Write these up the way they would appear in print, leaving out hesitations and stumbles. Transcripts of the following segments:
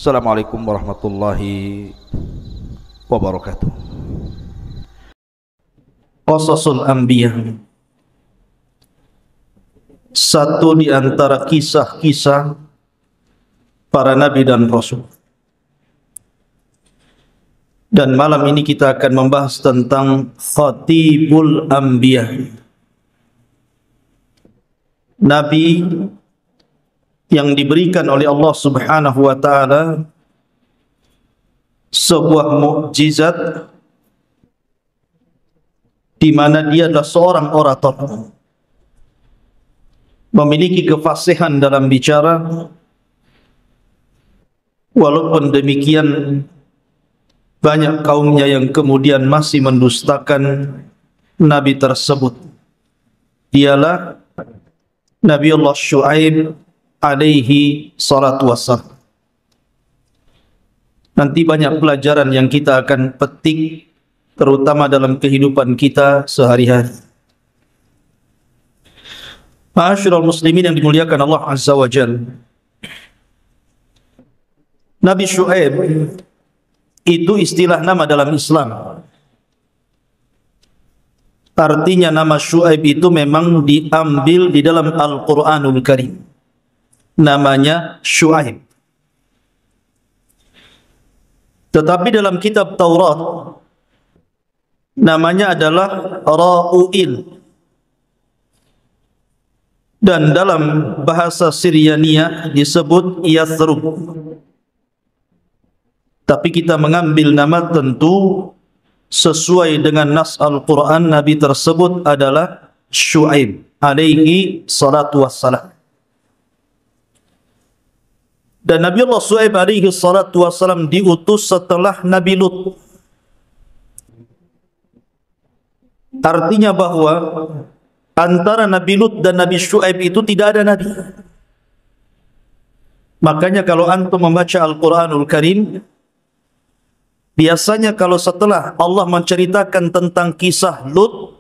Assalamualaikum warahmatullahi wabarakatuh. Qasasul Anbiya, satu di antara kisah-kisah para nabi dan rasul. Dan malam ini kita akan membahas tentang Khatibul Anbiya, nabi yang diberikan oleh Allah Subhanahu wa taala sebuah mukjizat di mana dia adalah seorang orator, memiliki kefasihan dalam bicara. Walaupun demikian, banyak kaumnya yang kemudian masih mendustakan nabi tersebut. Dialah Nabi Allah Syuaib alaihi salatu wassalam. Nanti banyak pelajaran yang kita akan petik, terutama dalam kehidupan kita sehari-hari. Ma'asyiral muslimin yang dimuliakan Allah Azza wa Jalla, Nabi Syuaib itu istilah nama dalam Islam. Artinya nama Syuaib itu memang diambil di dalam Al-Quranul Karim. Namanya Syuaib. Tetapi dalam kitab Taurat namanya adalah Ra'uil. Dan dalam bahasa Syriania disebut Yathrub. Tapi kita mengambil nama tentu sesuai dengan nas Al-Quran. Nabi tersebut adalah Syuaib alaihi salatu wassalam. Dan Nabi Allah Syuaib alaihi salatu wassalam diutus setelah Nabi Lut. Artinya bahwa antara Nabi Lut dan Nabi Syuaib itu tidak ada nabi. Makanya kalau antum membaca Al-Quranul Karim, biasanya kalau setelah Allah menceritakan tentang kisah Lut,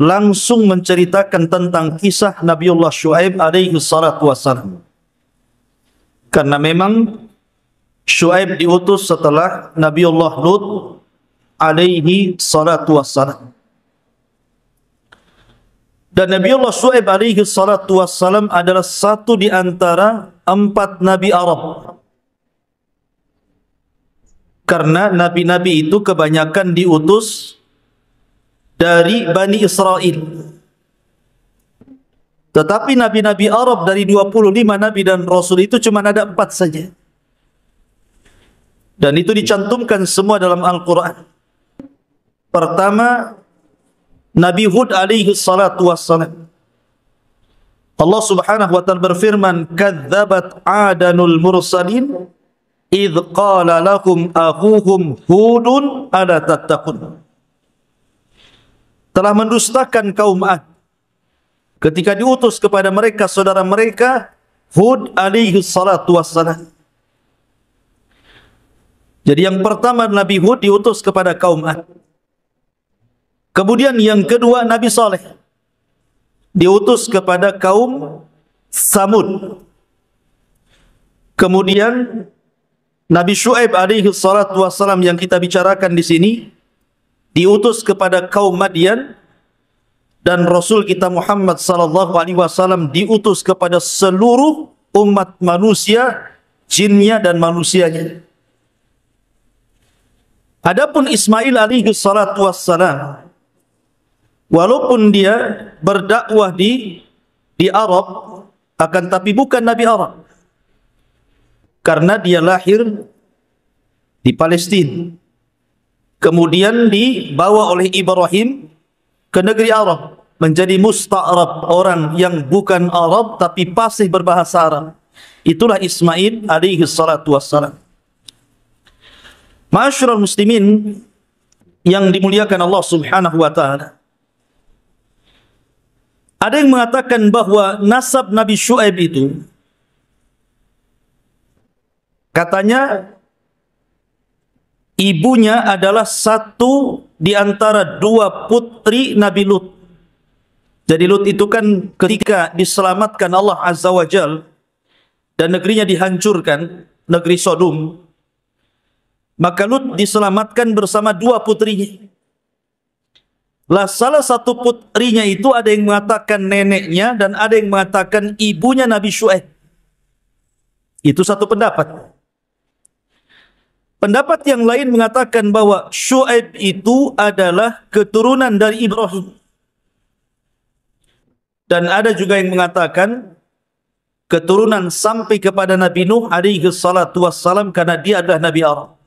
langsung menceritakan tentang kisah Nabi Allah Syuaib alaihi salatu wassalam. Karena memang Syuaib diutus setelah Nabi Allah Lut alaihi salatu wassalam. Dan Nabi Allah Syuaib alaihi salatu wassalam adalah satu di antara 4 Nabi Arab. Karena Nabi-Nabi itu kebanyakan diutus dari Bani Israel. Tetapi Nabi-Nabi Arab dari 25 Nabi dan Rasul itu cuma ada 4 saja. Dan itu dicantumkan semua dalam Al-Quran. Pertama, Nabi Hud alaihi salatu wassalam. Allah Subhanahu wa ta'ala berfirman, "Kadzabat 'adanul mursalin idh qala lahum akhuhum Hudun ala tattaqun." Telah mendustakan kaum Ad ketika diutus kepada mereka saudara mereka Hud alaihi salatu wassalam. Jadi yang pertama Nabi Hud diutus kepada kaum Ad. Kemudian yang kedua Nabi Saleh diutus kepada kaum Samud. Kemudian Nabi Syuaib alaihi salatu wassalam yang kita bicarakan di sini diutus kepada kaum Madian. Dan Rasul kita Muhammad sallallahu alaihi wasallam diutus kepada seluruh umat manusia, jinnya dan manusianya. Adapun Ismail alaihi salatu wassalam, walaupun dia berdakwah di Arab, akan tapi bukan Nabi Arab. Karena dia lahir di Palestina. Kemudian dibawa oleh Ibrahim ke negeri Arab. menjadi musta'rab, orang yang bukan Arab tapi fasih berbahasa Arab. Itulah Ismail alaihi salatu wassalam. Ma'asyiral muslimin yang dimuliakan Allah Subhanahu wa taala. Ada yang mengatakan bahwa nasab Nabi Syuaib itu katanya ibunya adalah satu di antara dua putri Nabi Lut. Jadi Lut itu kan ketika diselamatkan Allah Azza wa Jal dan negerinya dihancurkan, negeri Sodom, maka Lut diselamatkan bersama dua putrinya. Lah salah satu putrinya itu ada yang mengatakan neneknya dan ada yang mengatakan ibunya Nabi Syuaib. Itu satu pendapat. Pendapat yang lain mengatakan bahwa Syuaib itu adalah keturunan dari Ibrahim. Dan ada juga yang mengatakan keturunan sampai kepada Nabi Nuh alaihi salatu wassalam karena dia adalah Nabi Arab.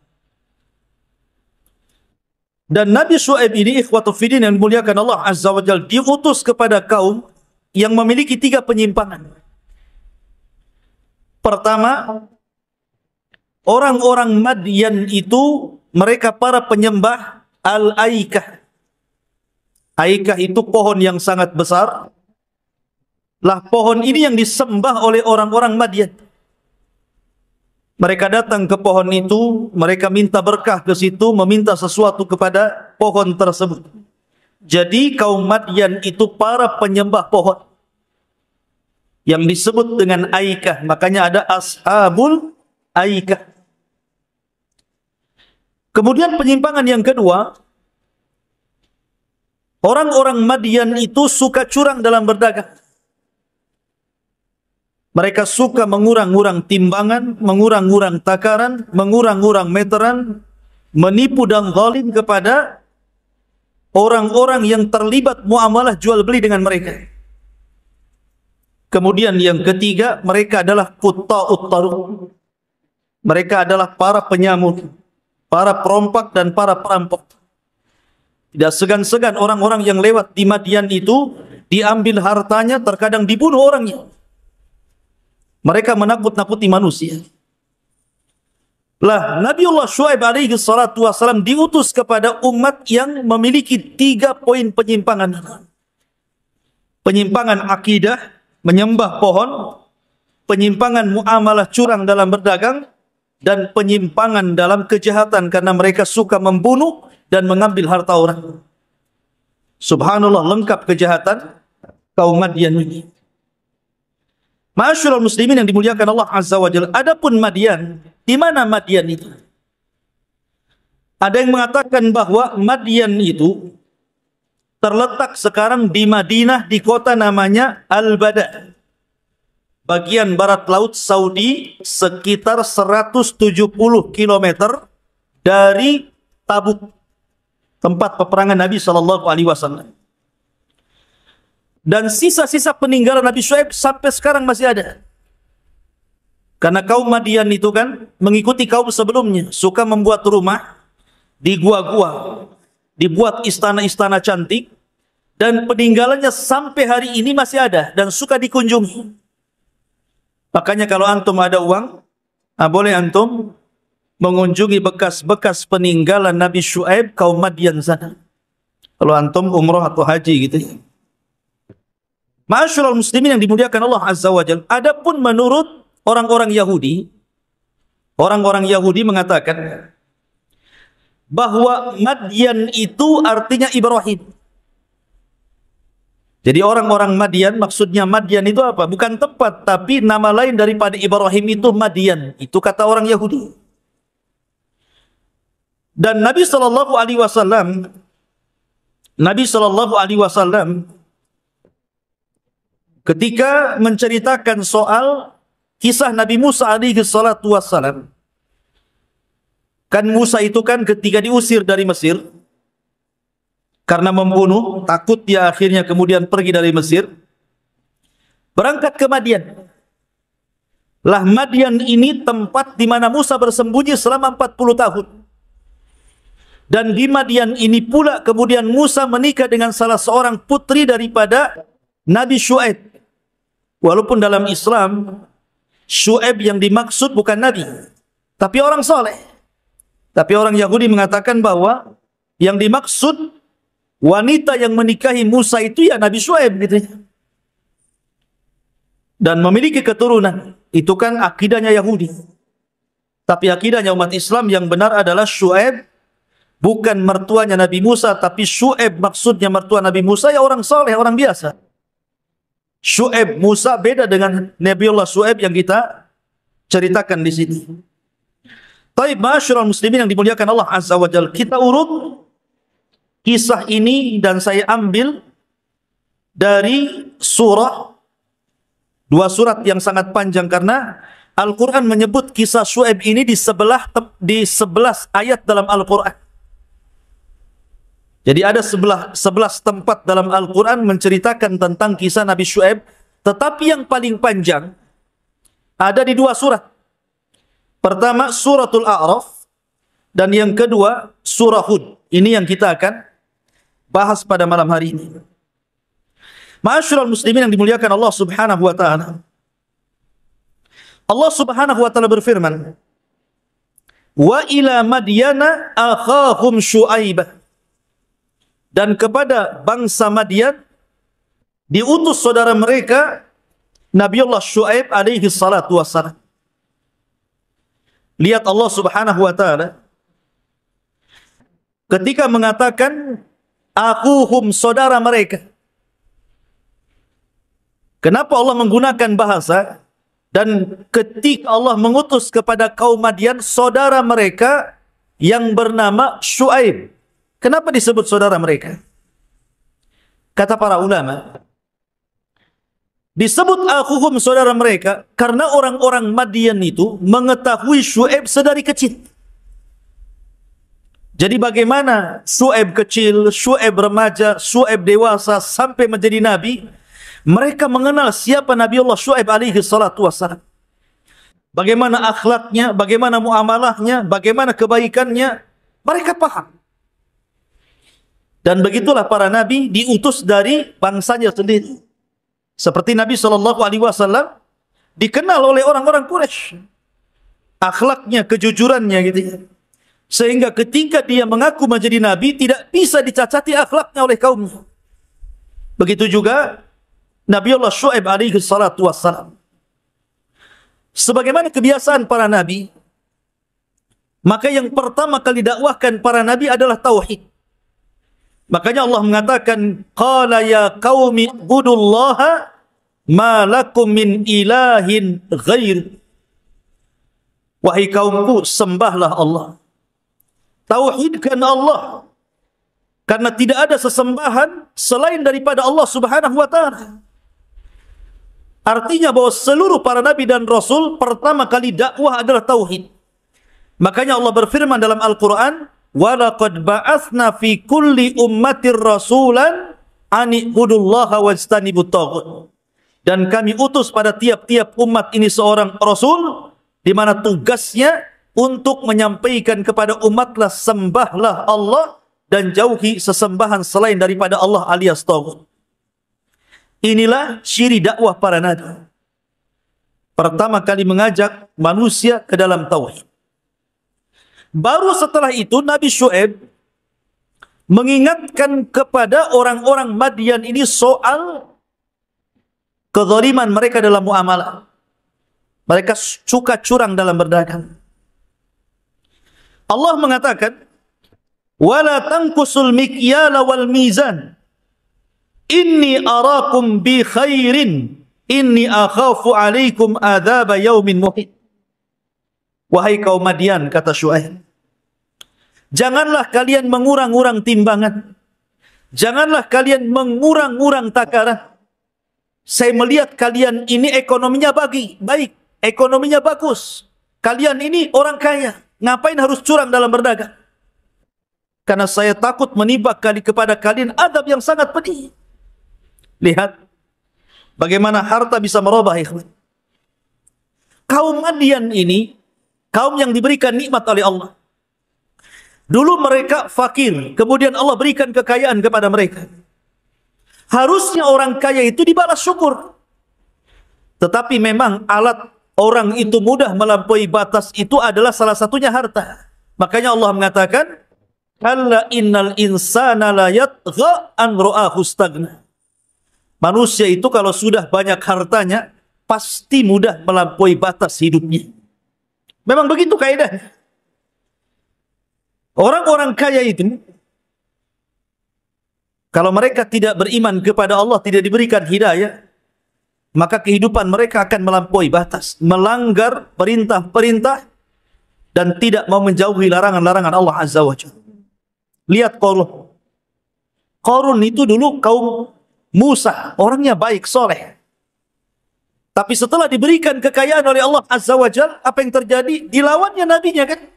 Dan Nabi Syuaib ini ikhwatu fiddin yang dimuliakan Allah Azza wa Jalla diutus kepada kaum yang memiliki tiga penyimpangan. Pertama, orang-orang Madian itu mereka para penyembah Al-Aikah. Aikah itu pohon yang sangat besar. Lah pohon ini yang disembah oleh orang-orang Madian. Mereka datang ke pohon itu, mereka minta berkah ke situ, meminta sesuatu kepada pohon tersebut. Jadi kaum Madian itu para penyembah pohon yang disebut dengan Aikah. Makanya ada Ashabul Aikah. Kemudian penyimpangan yang kedua, orang-orang Madian itu suka curang dalam berdagang. Mereka suka mengurang-urang timbangan, mengurang-urang takaran, mengurang-urang meteran, menipu dan zalim kepada orang-orang yang terlibat muamalah jual beli dengan mereka. Kemudian yang ketiga, mereka adalah qutta'ut taruq. Mereka adalah para penyamun, para perompak dan para perampok. Tidak segan-segan orang-orang yang lewat di Madian itu diambil hartanya, terkadang dibunuh orangnya. Mereka menakut-nakuti manusia. Lah, Nabiullah Syuaib alaihi salatu wassalam diutus kepada umat yang memiliki 3 poin penyimpangan. Penyimpangan akidah, menyembah pohon, penyimpangan muamalah curang dalam berdagang, dan penyimpangan dalam kejahatan karena mereka suka membunuh dan mengambil harta orang. Subhanallah, lengkap kejahatan kaum Madian ini. Ma'asyiral muslimin yang dimuliakan Allah Azza wa Jalla. Adapun Madian, di mana Madian itu? Ada yang mengatakan bahwa Madian itu terletak sekarang di Madinah, di kota namanya Al-Bada, bagian barat laut Saudi, sekitar 170 km dari Tabuk, tempat peperangan Nabi Sallallahu Alaihi Wasallam. Dan sisa-sisa peninggalan Nabi Syuaib sampai sekarang masih ada. Karena kaum Madian itu kan mengikuti kaum sebelumnya, suka membuat rumah di gua-gua, dibuat istana-istana cantik, dan peninggalannya sampai hari ini masih ada dan suka dikunjungi. Makanya kalau antum ada uang, boleh antum mengunjungi bekas-bekas peninggalan Nabi Syuaib kaum Madian sana. Kalau antum umroh atau haji gitu ya. Ma'asyiral muslimin yang dimuliakan Allah Azza wa Jalla. Adapun menurut orang-orang Yahudi mengatakan bahwa Madian itu artinya Ibrahim. Jadi orang-orang Madian, maksudnya Madian itu apa? Bukan tempat, tapi nama lain daripada Ibrahim itu Madian. Itu kata orang Yahudi. Dan Nabi Sallallahu Alaihi Wasallam ketika menceritakan soal kisah Nabi Musa alaihi salatu wassalam. Kan Musa itu kan ketika diusir dari Mesir karena membunuh, takut dia akhirnya kemudian pergi dari Mesir, berangkat ke Madian. Lah Madian ini tempat di mana Musa bersembunyi selama 40 tahun. Dan di Madian ini pula kemudian Musa menikah dengan salah seorang putri daripada Nabi Syuaib. Walaupun dalam Islam Syuaib yang dimaksud bukan Nabi, tapi orang soleh. Tapi orang Yahudi mengatakan bahwa yang dimaksud wanita yang menikahi Musa itu ya Nabi Syuaib gitu. Dan memiliki keturunan. Itu kan akidahnya Yahudi. Tapi akidahnya umat Islam yang benar adalah Syuaib bukan mertuanya Nabi Musa, tapi Syuaib maksudnya mertua Nabi Musa ya orang soleh, orang biasa. Syuaib Musa beda dengan Nabiullah Syuaib yang kita ceritakan di sini. Taib ma'asyiral muslimin yang dimuliakan Allah Azza wa Jalla. Kita urut kisah ini dan saya ambil dari dua surat yang sangat panjang karena Al-Quran menyebut kisah Syuaib ini di 11 ayat dalam Al-Quran. Jadi ada 11 tempat dalam Al-Quran menceritakan tentang kisah Nabi Syuaib. Tetapi yang paling panjang ada di dua surat. Pertama suratul A'raf dan yang kedua surah Hud. Ini yang kita akan bahas pada malam hari ini. Ma'asyiral muslimin yang dimuliakan Allah Subhanahu wa taala. Allah Subhanahu wa taala berfirman, "Wa ila Madyana akhahum Syuaibah." Dan kepada bangsa Madian diutus saudara mereka Nabiullah Syuaib alaihi salatu wassalam. Lihat Allah Subhanahu wa taala ketika mengatakan akuhum, saudara mereka. Kenapa Allah menggunakan bahasa dan ketika Allah mengutus kepada kaum Madian saudara mereka yang bernama Syuaib. Kenapa disebut saudara mereka? Kata para ulama, disebut akhuhum saudara mereka karena orang-orang Madian itu mengetahui Syuaib sedari kecil. Jadi bagaimana Syuaib kecil, Syuaib remaja, Syuaib dewasa sampai menjadi nabi, mereka mengenal siapa Nabiullah Syuaib alaihi salatu wassalam. Bagaimana akhlaknya, bagaimana muamalahnya, bagaimana kebaikannya, mereka paham. Dan begitulah para nabi diutus dari bangsanya sendiri. Seperti Nabi SAW dikenal oleh orang-orang Quraisy. Akhlaknya, kejujurannya gitu ya. Sehingga ketika dia mengaku menjadi nabi tidak bisa dicacati akhlaknya oleh kaumnya. Begitu juga Nabiullah Syuaib alaihi salatu wassalam. Sebagaimana kebiasaan para nabi, maka yang pertama kali dakwahkan para nabi adalah tauhid. Makanya Allah mengatakan, qala ya qaumi ibudullaha ma lakum min ilahin ghair. Wahai kaumku, sembahlah Allah. Tauhidkan Allah. Karena tidak ada sesembahan selain daripada Allah Subhanahu wa taala. Artinya bahwa seluruh para nabi dan rasul pertama kali dakwah adalah tauhid. Makanya Allah berfirman dalam Al-Quran, وَلَقَدْ بَعَثْنَا فِي كُلِّ أُمَّةٍ رَسُولًا أَنِ اعْبُدُوا اللَّهَ وَاجْتَنِبُوا الطَّاغُوتَ. Dan kami utus pada tiap-tiap umat ini seorang rasul, di mana tugasnya untuk menyampaikan kepada umatlah sembahlah Allah dan jauhi sesembahan selain daripada Allah alias taghut. Inilah ciri dakwah para nabi. Pertama kali mengajak manusia ke dalam tauhid. Baru setelah itu Nabi Syuaib mengingatkan kepada orang-orang Madian ini soal kezaliman mereka dalam muamalah. Mereka suka curang dalam berdagang. Allah mengatakan, "Wala tanqusul mikyala wal mizan. Inni arakum bi khairin. Inni akhafu alaikum adzab yaumin muhit." Wahai kaum Madian, kata Syuaib, janganlah kalian mengurang-urang timbangan. Janganlah kalian mengurang-urang takaran. Saya melihat kalian ini ekonominya baik, ekonominya bagus. Kalian ini orang kaya. Ngapain harus curang dalam berdagang? Karena saya takut menimpa kepada kalian adab yang sangat pedih. Lihat bagaimana harta bisa merubah, ikhwan. Kaum Madian ini kaum yang diberikan nikmat oleh Allah. Dulu mereka fakir, kemudian Allah berikan kekayaan kepada mereka. Harusnya orang kaya itu dibalas syukur. Tetapi memang alat orang itu mudah melampaui batas itu adalah salah satunya harta. Makanya Allah mengatakan, "Kalla innal insana la yatgha an ra'ahu istaghna." Manusia itu kalau sudah banyak hartanya, pasti mudah melampaui batas hidupnya. Memang begitu kaidahnya. Orang-orang kaya itu, kalau mereka tidak beriman kepada Allah, tidak diberikan hidayah, maka kehidupan mereka akan melampaui batas, melanggar perintah-perintah, dan tidak mau menjauhi larangan-larangan Allah Azza wa Jalla. Lihat Qarun itu dulu kaum Musa, orangnya baik, soleh. Tapi setelah diberikan kekayaan oleh Allah Azza wa Jalla, apa yang terjadi? Dilawannya nabinya kan?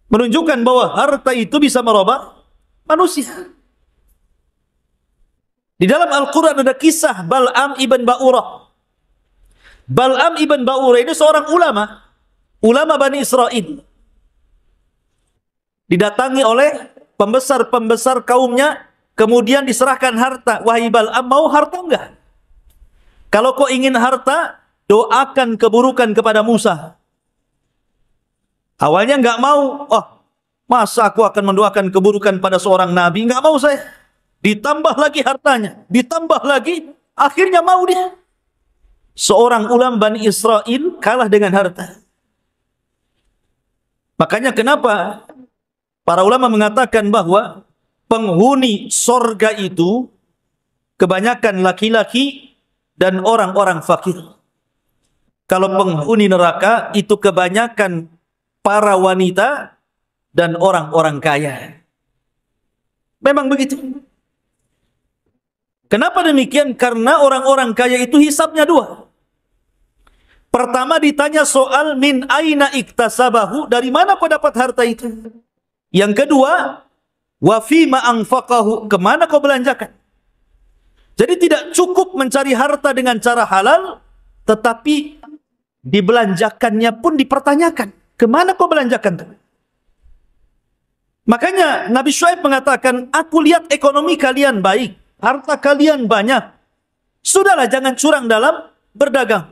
Menunjukkan bahwa harta itu bisa merubah manusia. Di dalam Al-Quran ada kisah Bal'am ibn Ba'urah. Bal'am ibn Ba'urah ini seorang ulama Bani Israel. Didatangi oleh pembesar-pembesar kaumnya, kemudian diserahkan harta. Wahai Bal'am, mau harta enggak? Kalau kau ingin harta, doakan keburukan kepada Musa. Awalnya enggak mau. Oh, masa aku akan mendoakan keburukan pada seorang nabi? Enggak mau saya. Ditambah lagi hartanya, ditambah lagi, akhirnya mau dia. Seorang ulama Bani Israel kalah dengan harta. Makanya kenapa para ulama mengatakan bahwa penghuni sorga itu kebanyakan laki-laki dan orang-orang fakir. Kalau penghuni neraka itu kebanyakan para wanita dan orang-orang kaya. Memang begitu. Kenapa demikian? Karena orang-orang kaya itu hisabnya dua. Pertama ditanya soal min aina iktasabahu, dari mana kau dapat harta itu? Yang kedua, wa fima anfaqahu, kemana kau belanjakan? Jadi tidak cukup mencari harta dengan cara halal, tetapi dibelanjakannya pun dipertanyakan. Kemana kau belanjakan? Makanya Nabi Syuaib mengatakan, aku lihat ekonomi kalian baik, harta kalian banyak. Sudahlah, jangan curang dalam berdagang.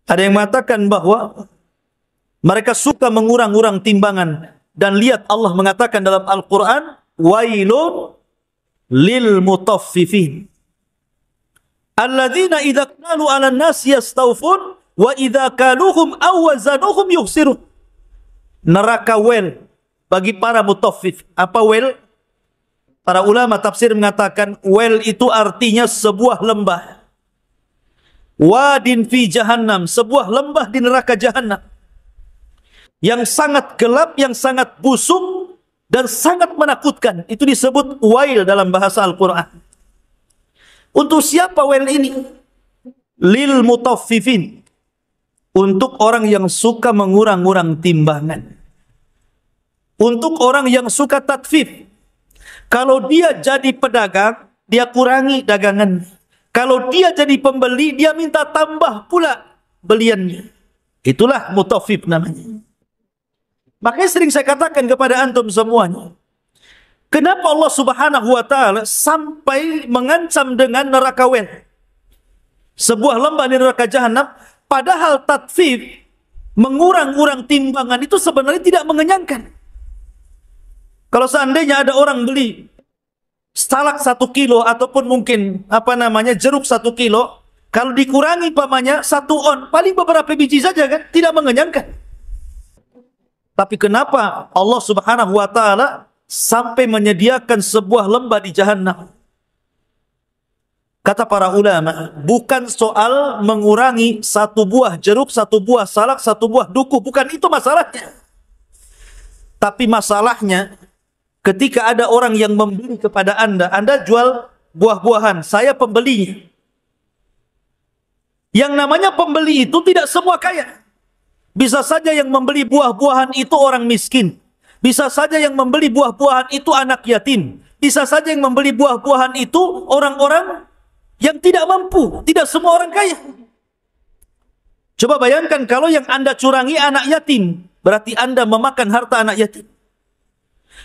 Ada yang mengatakan bahwa mereka suka mengurang-urang timbangan. Dan lihat Allah mengatakan dalam Al-Quran, wailun lil mutaffifin alladzina idza qalu 'alan nas yastawfun wa idza kaluhum aw wazanuhum yukhsirun. Neraka wel bagi para mutaffif. Apa wel? Para ulama tafsir mengatakan wel itu artinya sebuah lembah. Wadin fi jahannam, sebuah lembah di neraka jahannam. Yang sangat gelap, yang sangat busuk dan sangat menakutkan. Itu disebut wail dalam bahasa Al-Quran. Untuk siapa wail ini? Lil mutaffifin. Untuk orang yang suka mengurang-urang timbangan. Untuk orang yang suka tatfif. Kalau dia jadi pedagang, dia kurangi dagangan. Kalau dia jadi pembeli, dia minta tambah pula beliannya. Itulah mutaffif namanya. Makanya sering saya katakan kepada antum semuanya, kenapa Allah Subhanahu wa Ta'ala sampai mengancam dengan neraka wel, sebuah lembah di neraka jahanam, padahal tatfif, mengurang-urang timbangan itu sebenarnya tidak mengenyangkan. Kalau seandainya ada orang beli salak 1 kilo ataupun mungkin jeruk 1 kilo, kalau dikurangi pamannya 1 on, paling beberapa biji saja kan, tidak mengenyangkan. Tapi kenapa Allah Subhanahu wa Ta'ala sampai menyediakan sebuah lembah di jahannam? Kata para ulama, bukan soal mengurangi 1 buah jeruk, 1 buah salak, 1 buah duku, bukan itu masalahnya. Tapi masalahnya ketika ada orang yang membeli kepada Anda jual buah-buahan, saya pembelinya. Yang namanya pembeli itu tidak semua kaya. Bisa saja yang membeli buah-buahan itu orang miskin. Bisa saja yang membeli buah-buahan itu anak yatim. Bisa saja yang membeli buah-buahan itu orang-orang yang tidak mampu. Tidak semua orang kaya. Coba bayangkan kalau yang Anda curangi anak yatim. berarti Anda memakan harta anak yatim.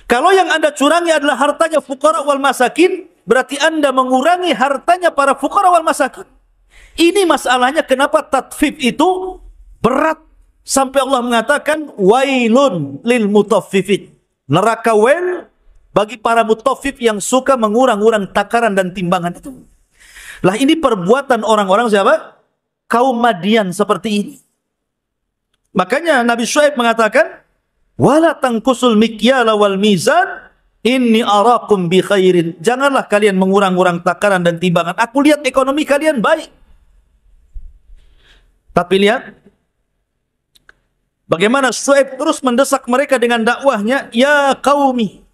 Kalau yang Anda curangi adalah hartanya fuqara wal masakin, berarti Anda mengurangi hartanya para fuqara wal masakin. Ini masalahnya kenapa tatfif itu berat sampai Allah mengatakan wailun lil mutaffifin. Neraka wail bagi para mutaffif yang suka mengurang-urang takaran dan timbangan itu. Lah ini perbuatan orang-orang siapa? Kaum Madian seperti ini. Makanya Nabi Syuaib mengatakan, "Wala tangkusul mikyala wal mizan, inni arakum bi khairin." Janganlah kalian mengurang-urang takaran dan timbangan. Aku lihat ekonomi kalian baik. Tapi lihat bagaimana Syuaib terus mendesak mereka dengan dakwahnya, "Ya qaumi,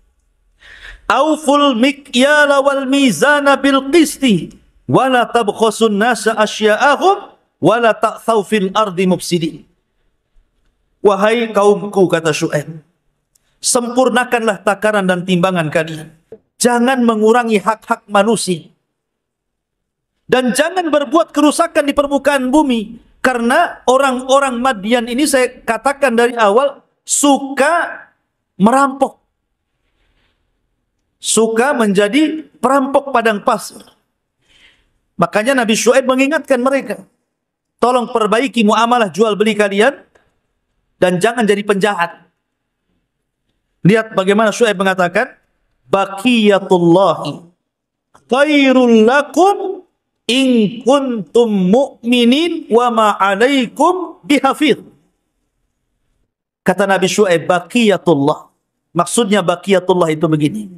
auful mikyala wal mizana bil qisti, wala tabkhasun nasa asya'ahum, wala ta'thaw fil ardi mufsidin." Wahai kaumku, kata Syuaib, sempurnakanlah takaran dan timbangan kalian. Jangan mengurangi hak-hak manusia. Dan jangan berbuat kerusakan di permukaan bumi. Karena orang-orang Madian ini, saya katakan dari awal, suka merampok. Suka menjadi perampok padang pasir. Makanya Nabi Syuaib mengingatkan mereka, tolong perbaiki muamalah jual beli kalian, dan jangan jadi penjahat. Lihat bagaimana Syuaib mengatakan, baqiyatullahi khairul lakum in kuntum mu'minin wa ma alaikum bihafidh. Kata Nabi Syuaib, baqiyatullah. Maksudnya baqiyatullah itu begini.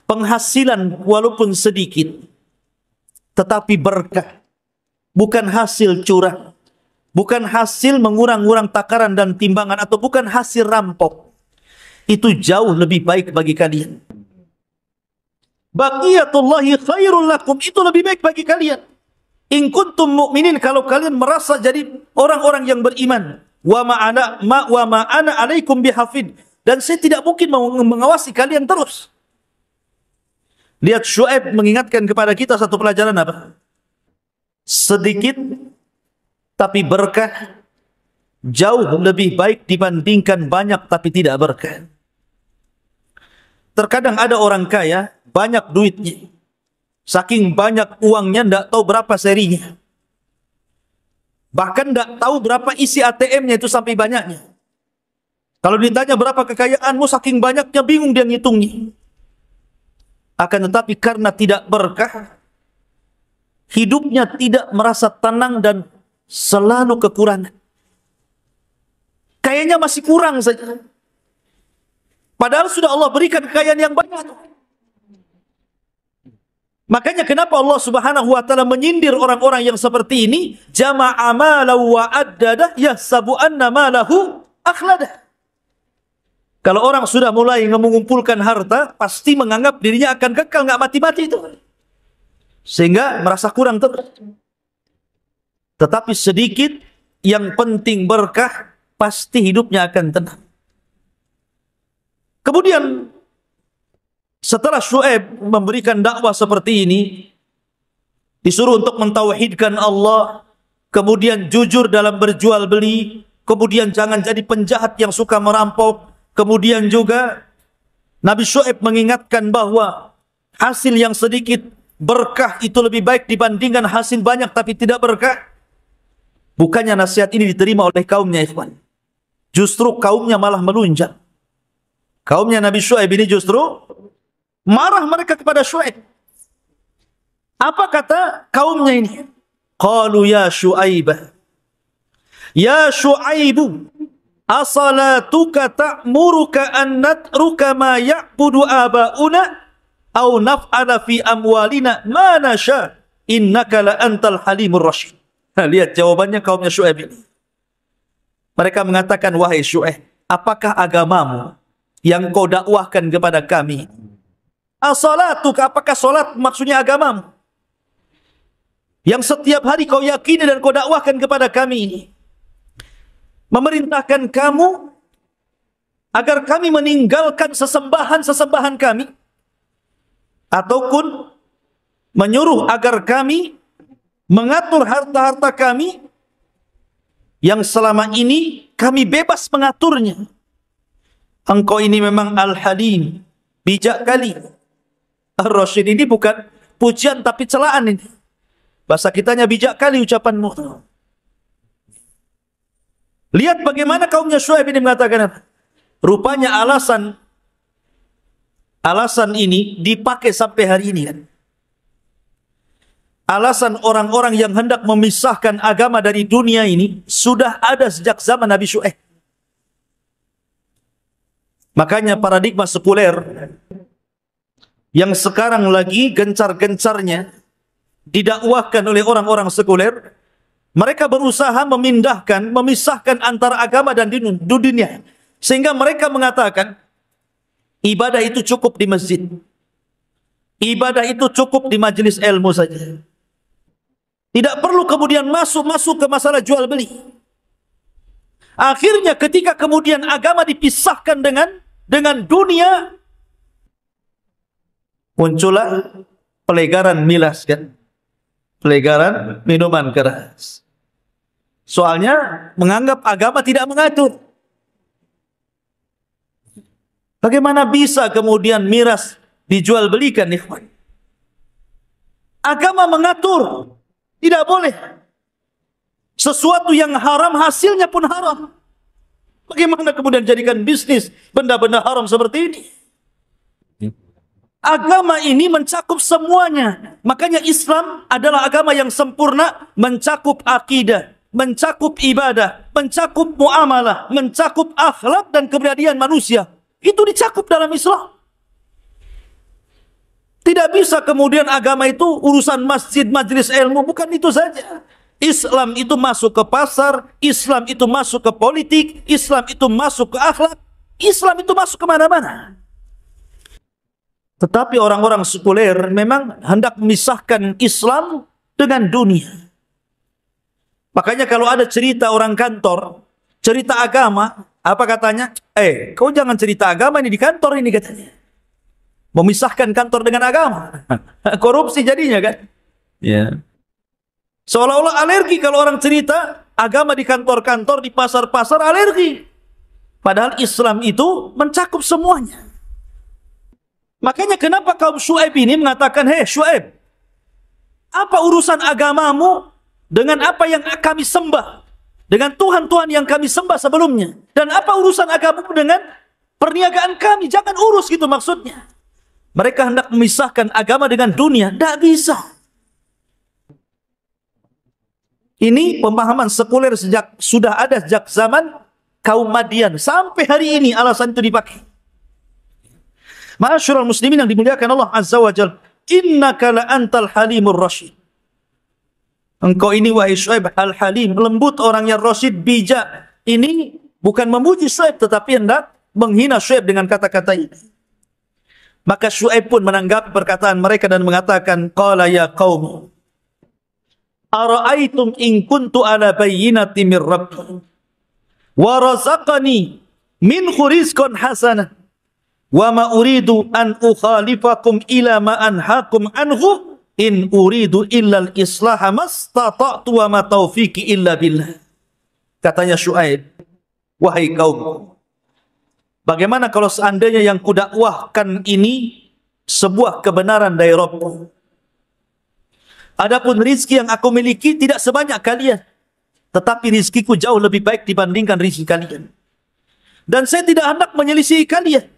Penghasilan walaupun sedikit, tetapi berkah. Bukan hasil curang. Bukan hasil mengurang-urang takaran dan timbangan, atau bukan hasil rampok. Itu jauh lebih baik bagi kalian. Baqiyatullahi khairul lakum, itu lebih baik bagi kalian. In kuntum mu'minin, kalau kalian merasa jadi orang-orang yang beriman. Wa ma'ana alaikum bihafid, dan saya tidak mungkin mengawasi kalian terus. Lihat Syuaib mengingatkan kepada kita satu pelajaran apa? Sedikit tapi berkah jauh lebih baik dibandingkan banyak tapi tidak berkah. Terkadang ada orang kaya, banyak duitnya. Saking banyak uangnya, tidak tahu berapa serinya. Bahkan tidak tahu berapa isi ATM-nya itu sampai banyaknya. Kalau ditanya berapa kekayaanmu, saking banyaknya bingung dia ngitungnya. Akan tetapi karena tidak berkah, hidupnya tidak merasa tenang dan selalu kekurangan. Kayaknya masih kurang saja. Padahal sudah Allah berikan kekayaan yang banyak. Makanya kenapa Allah Subhanahu wa taala menyindir orang-orang yang seperti ini, jama'a malahu wa addadah yahsabu anna malahu akhladah. Kalau orang sudah mulai mengumpulkan harta, pasti menganggap dirinya akan kekal, nggak mati-mati itu. Sehingga merasa kurang terus. Tetapi sedikit, yang penting berkah, pasti hidupnya akan tenang. Kemudian setelah Syuaib memberikan dakwah seperti ini, disuruh untuk mentauhidkan Allah, kemudian jujur dalam berjual beli, kemudian jangan jadi penjahat yang suka merampok, kemudian juga Nabi Syuaib mengingatkan bahwa hasil yang sedikit berkah itu lebih baik dibandingkan hasil banyak tapi tidak berkah. Bukannya nasihat ini diterima oleh kaumnya, ikhwan. Justru kaumnya malah melunjak. Kaumnya Nabi Syuaib ini justru marah mereka kepada Syuaib. Apa kata kaumnya ini? Qalu ya Syuaibah, ya Syuaibu, asalatuka ta'muruka an natruka ma ya'budu aba'una aw naf'ala fi amwalina ma nasha innaka la antal halimur rasyid. Lihat jawabannya kaumnya Syuaib ini. Mereka mengatakan, wahai Syuaib, apakah agamamu yang kau dakwahkan kepada kami? As-salatuka, apakah salat maksudnya agamamu? Yang setiap hari kau yakini dan kau dakwahkan kepada kami ini. Memerintahkan kamu agar kami meninggalkan sesembahan-sesembahan kami. Ataupun menyuruh agar kami mengatur harta-harta kami yang selama ini kami bebas mengaturnya. Engkau ini memang Al-Halim, bijak kali. Ar-Rasyid ini bukan pujian tapi celaan ini. Bahasa kitanya bijak kali ucapanmu. Lihat bagaimana kaumnya Syuaib ini mengatakan apa? Rupanya alasan ini dipakai sampai hari ini kan. Alasan orang-orang yang hendak memisahkan agama dari dunia ini sudah ada sejak zaman Nabi Syuaib. Makanya paradigma sekuler yang sekarang lagi gencar-gencarnya didakwahkan oleh orang-orang sekuler, mereka berusaha memisahkan antara agama dan dunia. Sehingga mereka mengatakan ibadah itu cukup di masjid. Ibadah itu cukup di majelis ilmu saja. Tidak perlu kemudian masuk ke masalah jual beli. Akhirnya ketika kemudian agama dipisahkan dengan dunia, muncullah pelegaran milas kan. Pelegaran minuman keras. Soalnya menganggap agama tidak mengatur. Bagaimana bisa kemudian miras dijual belikan, ikhwan? Agama mengatur. Tidak boleh. Sesuatu yang haram hasilnya pun haram. Bagaimana kemudian jadikan bisnis benda-benda haram seperti ini? Agama ini mencakup semuanya. Makanya Islam adalah agama yang sempurna, mencakup akidah, mencakup ibadah, mencakup muamalah, mencakup akhlak dan kepribadian manusia. Itu dicakup dalam Islam. Tidak bisa kemudian agama itu urusan masjid, majelis ilmu. Bukan itu saja. Islam itu masuk ke pasar, Islam itu masuk ke politik, Islam itu masuk ke akhlak, Islam itu masuk kemana-mana. Tetapi orang-orang sekuler memang hendak memisahkan Islam dengan dunia. Makanya kalau ada cerita orang kantor, cerita agama, apa katanya? Kau jangan cerita agama ini di kantor ini katanya. Memisahkan kantor dengan agama. Korupsi jadinya kan? Ya. Seolah-olah alergi kalau orang cerita agama di kantor-kantor, di pasar-pasar, alergi. Padahal Islam itu mencakup semuanya. Makanya kenapa kaum Syuaib ini mengatakan, hei Syuaib, apa urusan agamamu dengan apa yang kami sembah? Dengan Tuhan-Tuhan yang kami sembah sebelumnya? Dan apa urusan agamamu dengan perniagaan kami? Jangan urus gitu maksudnya. Mereka hendak memisahkan agama dengan dunia. Tidak bisa. Ini pemahaman sekuler sudah ada sejak zaman kaum Madian. Sampai hari ini alasan itu dipakai. Ma'asyiral muslimin yang dimuliakan Allah Azza wa Jalla. Innaka la antal halimur rasyid. Engkau ini wahai Syuaib al-halim. Lembut orang yang rasyid, bijak. Ini bukan memuji Syuaib tetapi hendak menghina Syuaib dengan kata-kata ini. Maka Syuaib pun menanggapi perkataan mereka dan mengatakan, qala ya qaum, ara'aitum in kuntu ala bayyinati min rabbi wa razaqani minhu rizqan hasanah wa ma uridu an ukhalifakum ila ma anhaakum anhu in uridu illa al-islaha mastata'tu wa ma taufiqi illa billah. Katanya Syuaib, wahai kaum, bagaimana kalau seandainya yang kudakwahkan ini sebuah kebenaran dari Rabbku? Adapun rizki yang aku miliki tidak sebanyak kalian, tetapi rizkiku jauh lebih baik dibandingkan rizki kalian. Dan saya tidak hendak menyelisihi kalian.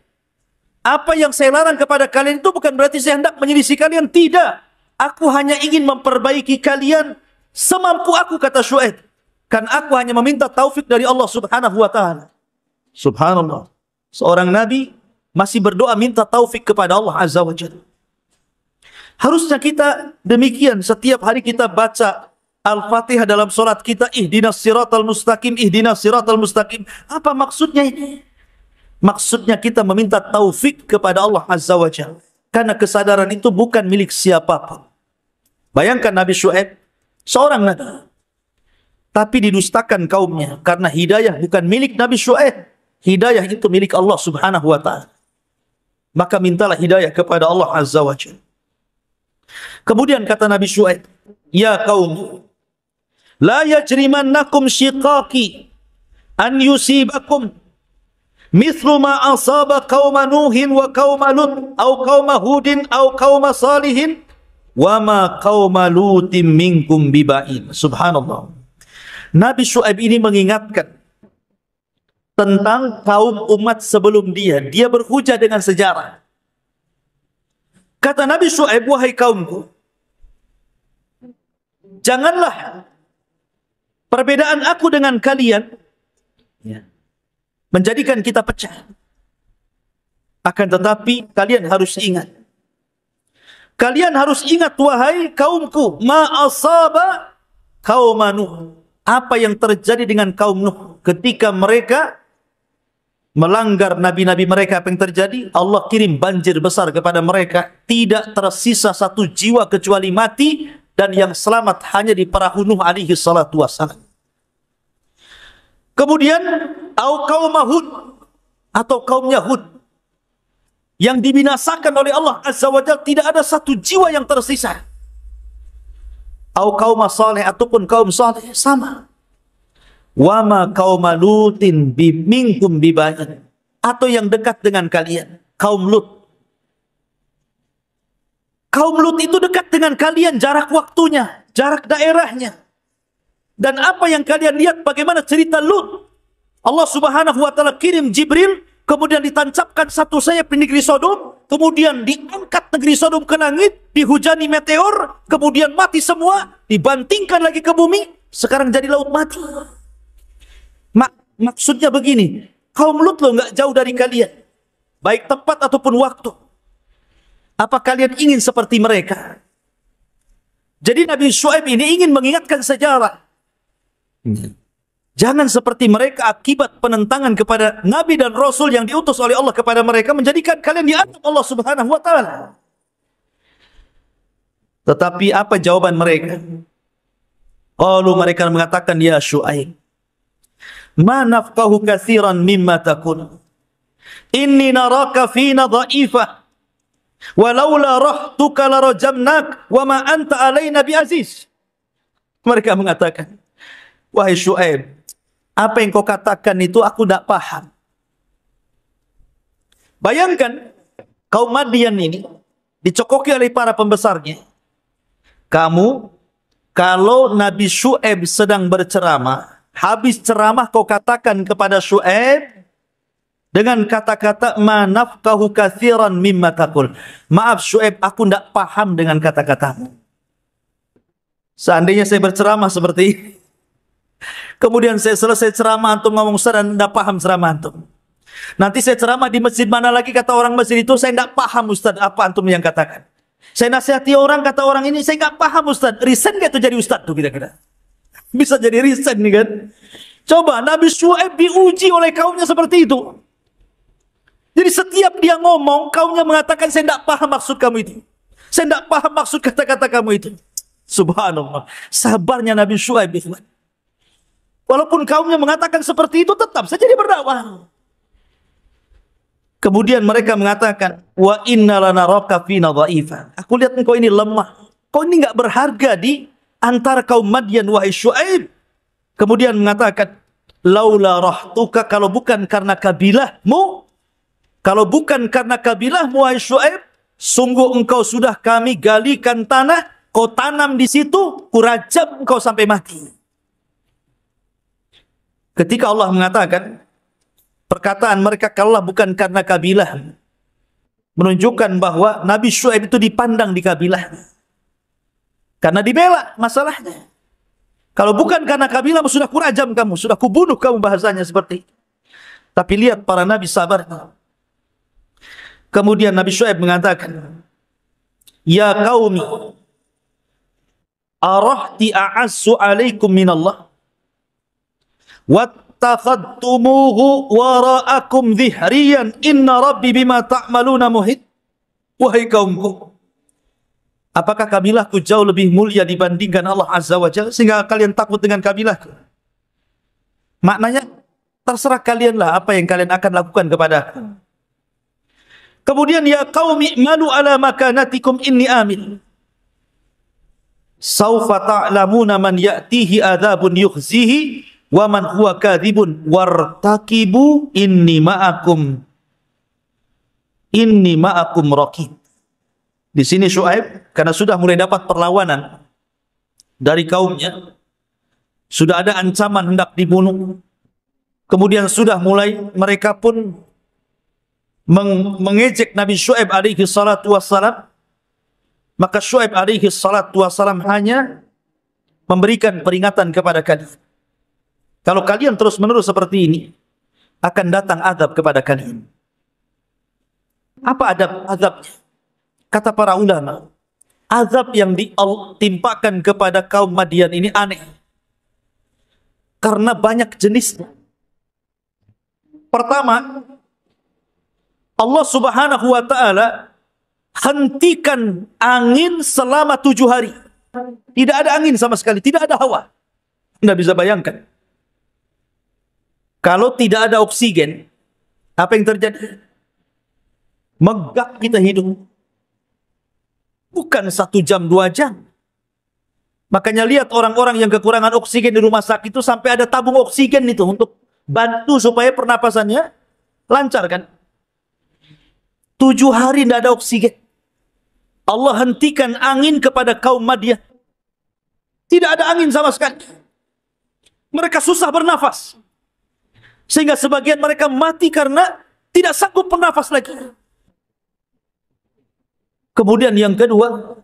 Apa yang saya larang kepada kalian itu bukan berarti saya hendak menyelisihi kalian. Tidak. Aku hanya ingin memperbaiki kalian semampu aku, kata Syuaib. Kan aku hanya meminta taufik dari Allah subhanahu wa ta'ala. Subhanallah. Seorang Nabi masih berdoa minta taufik kepada Allah Azza wa Jalla. Harusnya kita demikian. Setiap hari kita baca Al-Fatihah dalam solat kita. Ihdinas siratal mustaqim, ihdinas siratal mustaqim. Apa maksudnya ini? Maksudnya kita meminta taufik kepada Allah Azza wa Jalla. Karena kesadaran itu bukan milik siapapun. Bayangkan Nabi Syuaib, seorang Nabi, tapi didustakan kaumnya. Karena hidayah bukan milik Nabi Syuaib. Hidayah itu milik Allah subhanahu wa ta'ala. Maka mintalah hidayah kepada Allah Azza wa Jalla. Kemudian kata Nabi Syuaib, ya kaum, La yajrimannakum shiqaqi an yusibakum mithlu ma asaba qauma Nuhin wa qauma Lut au qauma Hudin au qauma Salihin wa ma qauma Lutin minkum biba'in. Subhanallah. Nabi Syuaib ini mengingatkan tentang kaum umat sebelum dia. Dia berhujah dengan sejarah. Kata Nabi Syuaib, wahai kaumku, janganlah perbedaan aku dengan kalian menjadikan kita pecah. Akan tetapi kalian harus ingat. Kalian harus ingat, wahai kaumku, ma asaba kaum Nuh. Apa yang terjadi dengan kaum Nuh ketika mereka melanggar nabi-nabi mereka? Apa yang terjadi? Allah kirim banjir besar kepada mereka. Tidak tersisa satu jiwa kecuali mati. Dan yang selamat hanya di perahu Nuh alaihi salatu wassalam. Kemudian kaum Hud atau kaumnya Hud yang dibinasakan oleh Allah Azza wa Jalla, tidak ada satu jiwa yang tersisa. Kaum Saleh ataupun kaum Saleh sama. Wa ma kaum Lutin minkum biba'in, atau yang dekat dengan kalian, kaum Lut. Kaum Lut itu dekat dengan kalian, jarak waktunya, jarak daerahnya. Dan apa yang kalian lihat bagaimana cerita Lut? Allah Subhanahu wa taala kirim Jibril, kemudian ditancapkan satu sayap di negeri Sodom, kemudian diangkat negeri Sodom ke langit, dihujani meteor, kemudian mati semua, dibantingkan lagi ke bumi, sekarang jadi laut mati. Maksudnya begini, kaum Lut loh nggak jauh dari kalian, baik tempat ataupun waktu. Apa kalian ingin seperti mereka? Jadi Nabi Syuaib ini ingin mengingatkan sejarah. Jangan seperti mereka akibat penentangan kepada Nabi dan Rasul yang diutus oleh Allah kepada mereka, menjadikan kalian diazab Allah Subhanahu wa ta'ala. Tetapi apa jawaban mereka? Qalu, mereka mengatakan, ya Syuaib, ma nafqahu katsiran mimma taqul. Inni naraka fina dha'ifah. Walaula rahtuka larajamnak wa ma anta alaina biaziz. Mereka mengatakan, wahai Syuaib, apa yang kau katakan itu aku tidak paham. Bayangkan, kaum Madian ini dicokoki oleh para pembesarnya. Kamu, kalau Nabi Syuaib sedang berceramah, habis ceramah kau katakan kepada Syuaib dengan kata-kata ma nafqahu katsiran mimma taqul. Maaf Syuaib, aku tidak paham dengan kata-katamu. Seandainya saya berceramah seperti ini, kemudian saya selesai ceramah, antum ngomong Ustaz dan tidak paham ceramah antum. Nanti saya ceramah di masjid mana lagi, kata orang masjid itu, saya tidak paham Ustaz apa antum yang katakan. Saya nasihati orang, kata orang ini, saya nggak paham Ustaz. Resign gak itu jadi Ustaz tuh kira-kira? Bisa jadi resign nih kan? Coba Nabi Syuaib diuji oleh kaumnya seperti itu. Jadi setiap dia ngomong, kaumnya mengatakan, saya tidak paham maksud kamu itu. Saya tidak paham maksud kata-kata kamu itu. Subhanallah. Sabarnya Nabi Syuaib. Walaupun kaumnya mengatakan seperti itu, tetap saja dia berdakwah. Kemudian mereka mengatakan, wa inna lanaraka fina dha'ifa. Aku lihat engkau ini lemah. Kau ini enggak berharga di antara kaum Madian, wahai Syuaib. Kemudian mengatakan, laula rahtuka, kalau bukan karena kabilahmu, kalau bukan karena kabilahmu, wahai Syuaib, sungguh engkau sudah kami galikan tanah, kau tanam di situ, kurajam engkau sampai mati. Ketika Allah mengatakan, perkataan mereka kalaulah bukan karena kabilah, menunjukkan bahwa Nabi Syuaib itu dipandang di kabilah. Karena dibela masalahnya. Kalau bukan karena kabilah, sudah kurajam kamu, sudah kubunuh kamu, bahasanya seperti itu. Tapi lihat para nabi sabar. Kemudian Nabi Syuaib mengatakan, ya qaumi, arahti a'assu alaikum minallah, wattakhadtumuhu wara'akum dhihriyan, inna rabbi bima ta'maluna muhit. Wahai kaumku, apakah kabilahku jauh lebih mulia dibandingkan Allah Azza wa Jalla sehingga kalian takut dengan kabilahku? Maknanya, terserah kalianlah apa yang kalian akan lakukan kepadaku. Kemudian, ya qaumi malu ala makanatikum inni amin. Saufa ta'lamuna man ya'tihi adzabun yukhzihi wa man huwa kadzibun wartaqibu inni ma'akum raqib. Di sini Syuaib karena sudah mulai dapat perlawanan dari kaumnya, sudah ada ancaman hendak dibunuh. Kemudian sudah mulai mereka pun mengejek Nabi Syuaib alaihi salatu wassalam. Maka Syuaib alaihi salatu wassalam hanya memberikan peringatan kepada kalian. Kalau kalian terus-menerus seperti ini, akan datang azab kepada kalian. Apa azabnya? Kata para ulama, azab yang ditimpakan kepada kaum Madian ini aneh. Karena banyak jenisnya. Pertama, Allah Subhanahu wa ta'ala hentikan angin selama 7 hari. Tidak ada angin sama sekali, tidak ada hawa. Anda bisa bayangkan. Kalau tidak ada oksigen, apa yang terjadi? Megap kita hidup. Bukan 1 jam, 2 jam. Makanya lihat orang-orang yang kekurangan oksigen di rumah sakit itu sampai ada tabung oksigen itu untuk bantu supaya pernapasannya lancar kan. 7 hari tidak ada oksigen. Allah hentikan angin kepada kaum Madian. Tidak ada angin sama sekali. Mereka susah bernafas. Sehingga sebagian mereka mati karena tidak sanggup bernafas lagi. Kemudian yang kedua,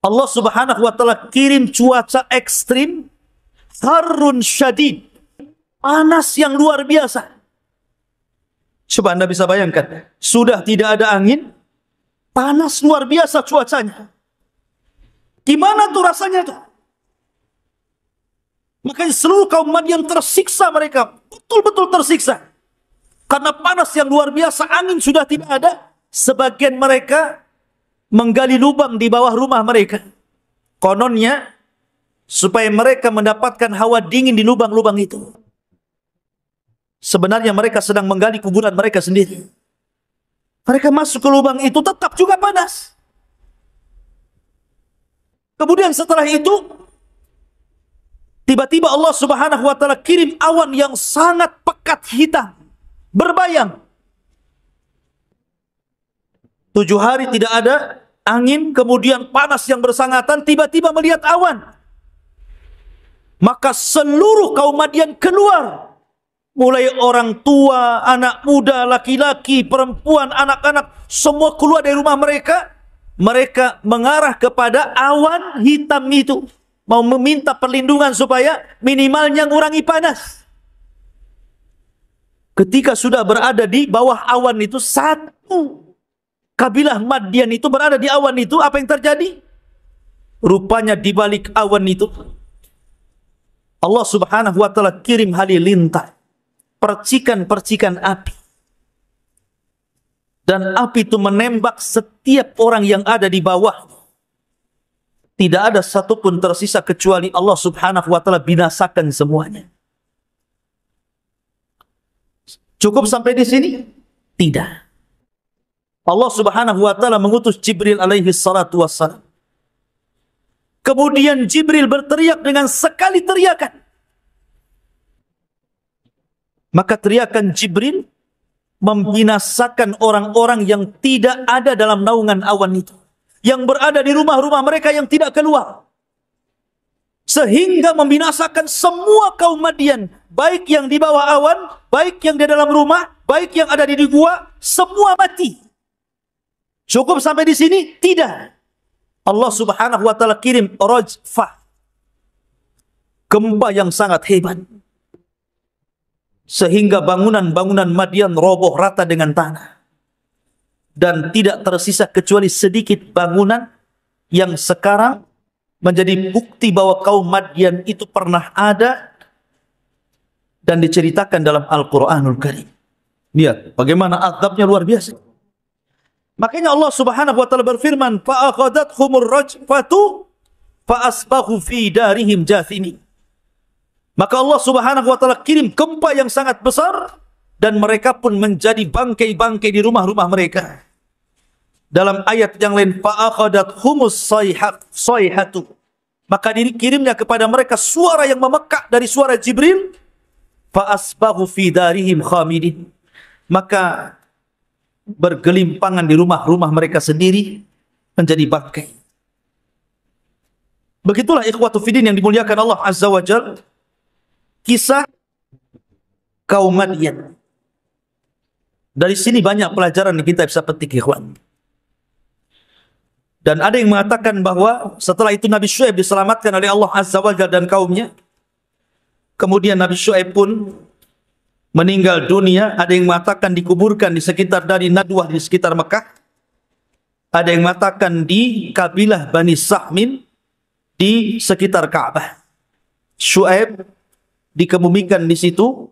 Allah Subhanahu wa ta'ala kirim cuaca ekstrim, harun syadid, panas yang luar biasa. Coba Anda bisa bayangkan, sudah tidak ada angin, panas luar biasa cuacanya. Gimana tuh rasanya tuh? Makanya seluruh kaum Madian tersiksa, mereka betul-betul tersiksa. Karena panas yang luar biasa, angin sudah tidak ada. Sebagian mereka menggali lubang di bawah rumah mereka. Kononnya, supaya mereka mendapatkan hawa dingin di lubang-lubang itu. Sebenarnya mereka sedang menggali kuburan mereka sendiri. Mereka masuk ke lubang itu tetap juga panas. Kemudian setelah itu, tiba-tiba Allah Subhanahu wa ta'ala kirim awan yang sangat pekat hitam. Berbayang. 7 hari tidak ada angin, kemudian panas yang bersangatan, tiba-tiba melihat awan. Maka seluruh kaum Madian keluar. Mulai orang tua, anak muda, laki-laki, perempuan, anak-anak, semua keluar dari rumah mereka. Mereka mengarah kepada awan hitam itu. Mau meminta perlindungan supaya minimalnya ngurangi panas. Ketika sudah berada di bawah awan itu, satu kabilah Madian itu berada di awan itu, apa yang terjadi? Rupanya di balik awan itu, Allah Subhanahu wa ta'ala kirim halilintar, percikan-percikan api. Dan api itu menembak setiap orang yang ada di bawah. Tidak ada satupun tersisa kecuali Allah Subhanahu wa ta'ala binasakan semuanya. Cukup sampai di sini? Tidak. Allah Subhanahu wa ta'ala mengutus Jibril alaihi salatu wassalam. Kemudian Jibril berteriak dengan sekali teriakan. Maka teriakan Jibril membinasakan orang-orang yang tidak ada dalam naungan awan itu. Yang berada di rumah-rumah mereka yang tidak keluar. Sehingga membinasakan semua kaum Madian. Baik yang di bawah awan, baik yang di dalam rumah, baik yang ada di gua, semua mati. Cukup sampai di sini? Tidak. Allah Subhanahu wa ta'ala kirim rajfah, gempa yang sangat hebat. Sehingga bangunan-bangunan Madian roboh rata dengan tanah. Dan tidak tersisa kecuali sedikit bangunan yang sekarang menjadi bukti bahwa kaum Madian itu pernah ada dan diceritakan dalam Al-Quranul Karim. Lihat bagaimana azabnya luar biasa. Makanya Allah Subhanahu wa ta'ala berfirman, fa'akhadathumur rajfatu fa'asbahu fi darihim jathimi. Maka Allah Subhanahu wa ta'ala kirim gempa yang sangat besar dan mereka pun menjadi bangkai-bangkai di rumah-rumah mereka. Dalam ayat yang lain, fa'akhadathhumus sayhatu. Maka dikirimnya kepada mereka suara yang memekak dari suara Jibril. Fa'asbahu fi darihim khamidin. Maka bergelimpangan di rumah-rumah mereka sendiri menjadi bangkai. Begitulah ikhwatu fiddin yang dimuliakan Allah Azza wa Jalla, kisah kaum Madyan. Dari sini banyak pelajaran yang kita bisa petik, ikhwan. Dan ada yang mengatakan bahwa setelah itu Nabi Syuaib diselamatkan oleh Allah Azza wa Jalla dan kaumnya. Kemudian Nabi Syuaib pun meninggal dunia. Ada yang mengatakan dikuburkan di sekitar dari Nadwah di sekitar Mekah. Ada yang mengatakan di kabilah Bani Sahmin di sekitar Ka'bah. Syuaib dikebumikan di situ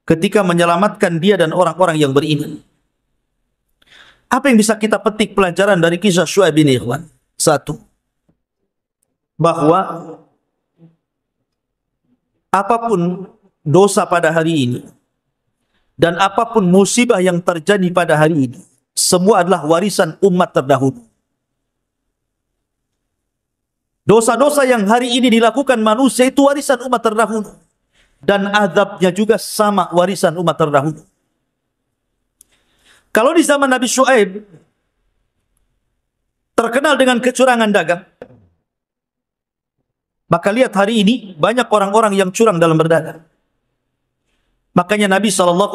ketika menyelamatkan dia dan orang-orang yang beriman. Apa yang bisa kita petik pelajaran dari kisah Syuaib ini, ikhwan? Satu, bahwa apapun dosa pada hari ini dan apapun musibah yang terjadi pada hari ini, semua adalah warisan umat terdahulu. Dosa-dosa yang hari ini dilakukan manusia itu warisan umat terdahulu. Dan azabnya juga sama warisan umat terdahulu. Kalau di zaman Nabi Syuaib terkenal dengan kecurangan dagang, maka lihat hari ini banyak orang-orang yang curang dalam berdagang. Makanya Nabi SAW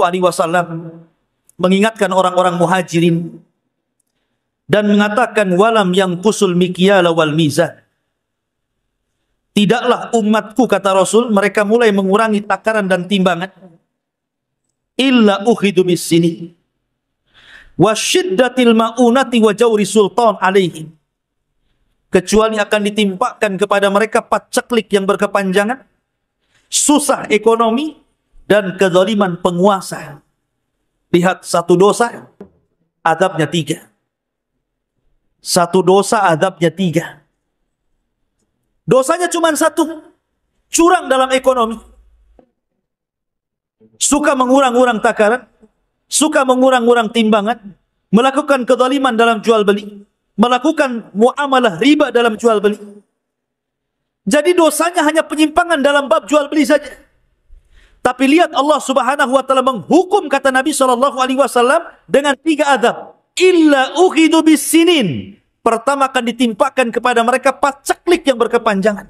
mengingatkan orang-orang muhajirin dan mengatakan walam yang kusul mikyala wal mizan. Tidaklah umatku, kata Rasul, mereka mulai mengurangi takaran dan timbangan illa ukhidu bis sini wa syiddatil ma'unati wa jawri sultan alaihim, kecuali akan ditimpakan kepada mereka paceklik yang berkepanjangan, susah ekonomi, dan kezaliman penguasa. Lihat, satu dosa adabnya 3. Satu dosa adabnya 3. Dosanya cuma 1, curang dalam ekonomi, suka mengurang-urang takaran, suka mengurang-urang timbangan, melakukan kezaliman dalam jual beli, melakukan muamalah riba dalam jual beli. Jadi dosanya hanya penyimpangan dalam bab jual beli saja. Tapi lihat Allah Subhanahu wa taala menghukum, kata Nabi SAW, dengan 3 adab. Illa ukhidu bis sinin. Pertama akan ditimpakan kepada mereka paceklik yang berkepanjangan.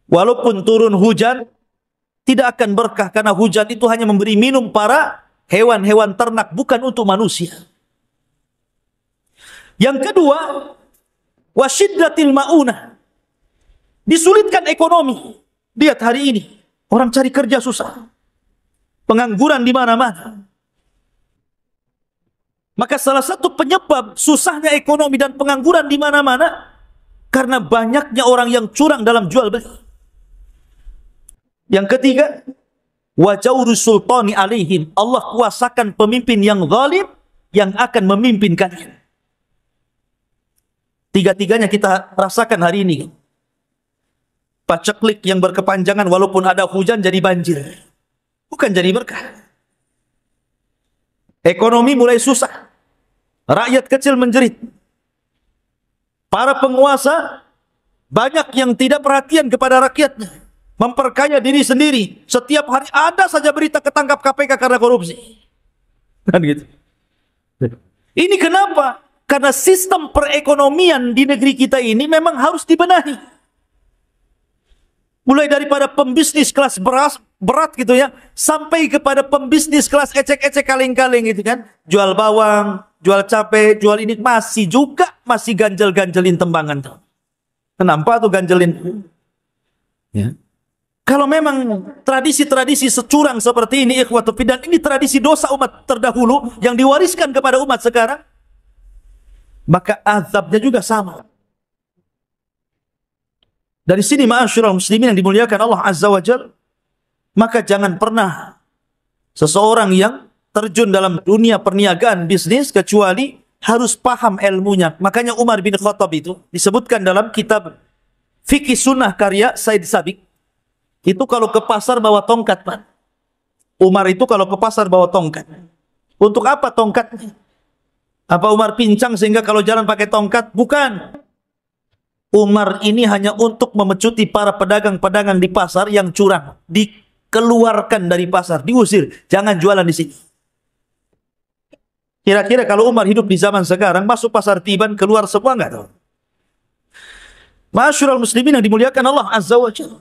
Walaupun turun hujan, tidak akan berkah karena hujan itu hanya memberi minum para hewan-hewan ternak, bukan untuk manusia. Yang kedua, wasyiddatil ma'unah. Disulitkan ekonomi. Lihat hari ini, orang cari kerja susah. Pengangguran di mana-mana. Maka salah satu penyebab susahnya ekonomi dan pengangguran di mana-mana karena banyaknya orang yang curang dalam jual beli. Yang ketiga, wa jawru sultani alaihim. Allah kuasakan pemimpin yang zalim yang akan memimpin kalian. Tiga-tiganya kita rasakan hari ini. Paceklik yang berkepanjangan, walaupun ada hujan jadi banjir, bukan jadi berkah. Ekonomi mulai susah, rakyat kecil menjerit. Para penguasa banyak yang tidak perhatian kepada rakyatnya, memperkaya diri sendiri. Setiap hari ada saja berita ketangkap KPK karena korupsi. Kan gitu. Ini kenapa? Karena sistem perekonomian di negeri kita ini memang harus dibenahi. Mulai daripada pembisnis kelas berat gitu ya, sampai kepada pembisnis kelas ecek-ecek kaleng-kaleng gitu kan. Jual bawang, jual cabai, jual ini masih ganjel-ganjelin tembangan tuh. Kenapa tuh ganjelin? Ya. Kalau memang tradisi-tradisi securang seperti ini, ikhwatu fiddin, ini tradisi dosa umat terdahulu yang diwariskan kepada umat sekarang, maka azabnya juga sama. Dari sini ma'asyiral muslimin yang dimuliakan Allah Azza wa Jalla, maka jangan pernah seseorang yang terjun dalam dunia perniagaan bisnis kecuali harus paham ilmunya. Makanya Umar bin Khattab itu disebutkan dalam kitab Fikih Sunnah karya Said Sabiq. Itu kalau ke pasar bawa tongkat, Pak. Umar itu kalau ke pasar bawa tongkat. Untuk apa tongkatnya? Apa Umar pincang sehingga kalau jalan pakai tongkat? Bukan. Umar ini hanya untuk memecuti para pedagang-pedagang di pasar yang curang. Dikeluarkan dari pasar, diusir. Jangan jualan di sini. Kira-kira kalau Umar hidup di zaman sekarang, masuk pasar Tiban, keluar semua enggak tahu. Ma'asyiral muslimin yang dimuliakan Allah Azza wa Jalla.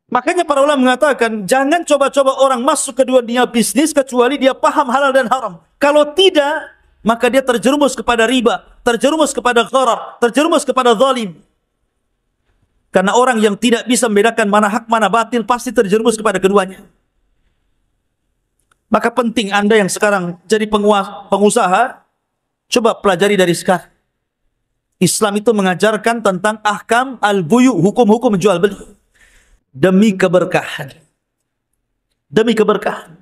Makanya para ulama mengatakan, jangan coba-coba orang masuk ke dunia bisnis kecuali dia paham halal dan haram. Kalau tidak, maka dia terjerumus kepada riba, terjerumus kepada gharar, terjerumus kepada zalim. Karena orang yang tidak bisa membedakan mana hak mana batil pasti terjerumus kepada keduanya. Maka penting Anda yang sekarang jadi pengusaha, coba pelajari dari sekarang. Islam itu mengajarkan tentang ahkam al-buyu, hukum-hukum jual beli. Demi keberkahan. Demi keberkahan.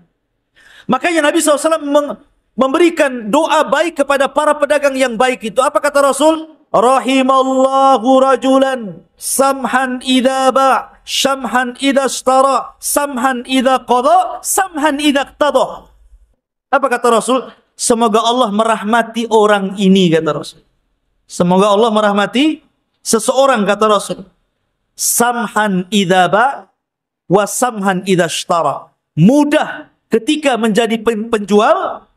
Makanya Nabi SAW memberikan doa baik kepada para pedagang yang baik itu. Apa kata Rasul? Rahimallahu rajulan samhan idha ba' syamhan idha ishtara samhan idha qada samhan idha iqtada. Apa kata Rasul? Semoga Allah merahmati orang ini, kata Rasul. Semoga Allah merahmati seseorang, kata Rasul. Samhan idha ba' wa samhan idha ishtara. Mudah ketika menjadi penjual